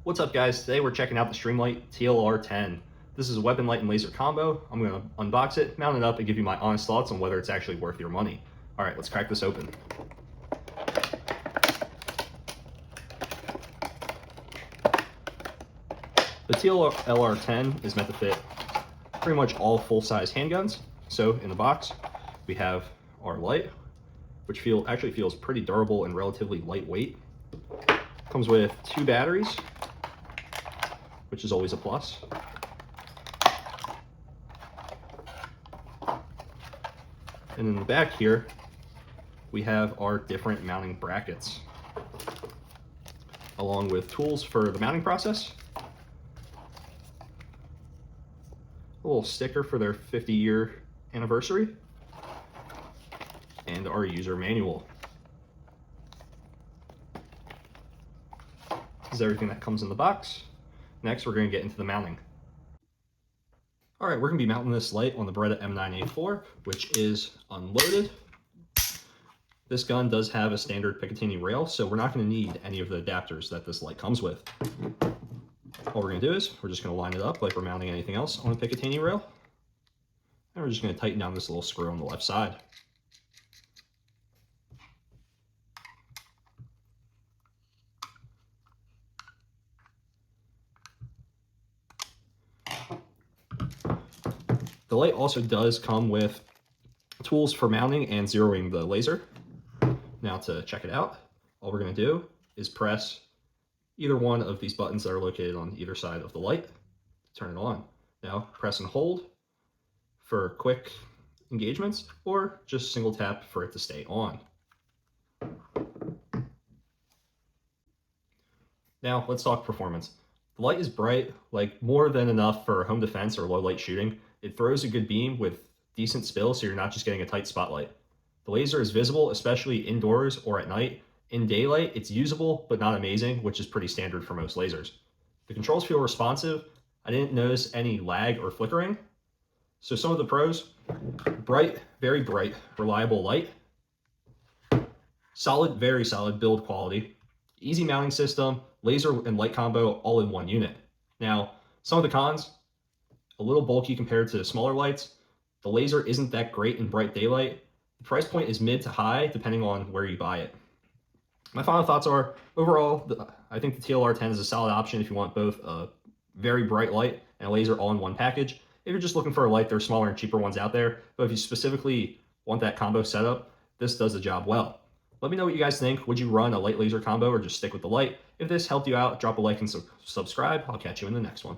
What's up guys? Today we're checking out the Streamlight TLR-10. This is a weapon light and laser combo. I'm going to unbox it, mount it up, and give you my honest thoughts on whether it's actually worth your money. Alright, let's crack this open. The TLR-10 is meant to fit pretty much all full-size handguns. So in the box, we have our light, which actually feels pretty durable and relatively lightweight. Comes with 2 batteries, which is always a plus. And in the back here, we have our different mounting brackets, along with tools for the mounting process, a little sticker for their 50-year anniversary, and our user manual. This is everything that comes in the box. Next, we're going to get into the mounting. All right, we're going to be mounting this light on the Beretta M9A4, which is unloaded. This gun does have a standard Picatinny rail, so we're not going to need any of the adapters that this light comes with. All we're going to do is we're just going to line it up like we're mounting anything else on a Picatinny rail. And we're just going to tighten down this little screw on the left side. The light also does come with tools for mounting and zeroing the laser. Now to check it out, all we're going to do is press either one of these buttons that are located on either side of the light to turn it on. Now press and hold for quick engagements, or just single tap for it to stay on. Now let's talk performance. The light is bright, like more than enough for home defense or low light shooting. It throws a good beam with decent spill, so you're not just getting a tight spotlight. The laser is visible, especially indoors or at night. In daylight, it's usable, but not amazing, which is pretty standard for most lasers. The controls feel responsive. I didn't notice any lag or flickering. So some of the pros: bright, very bright, reliable light. Solid, very solid build quality. Easy mounting system, laser and light combo all in one unit. Now, some of the cons: a little bulky compared to smaller lights. The laser isn't that great in bright daylight. The price point is mid to high depending on where you buy it. My final thoughts are, overall, I think the TLR-10 is a solid option if you want both a very bright light and a laser all in one package. If you're just looking for a light, there are smaller and cheaper ones out there, but if you specifically want that combo setup, this does the job well. Let me know what you guys think. Would you run a light laser combo or just stick with the light? If this helped you out, drop a like and subscribe. I'll catch you in the next one.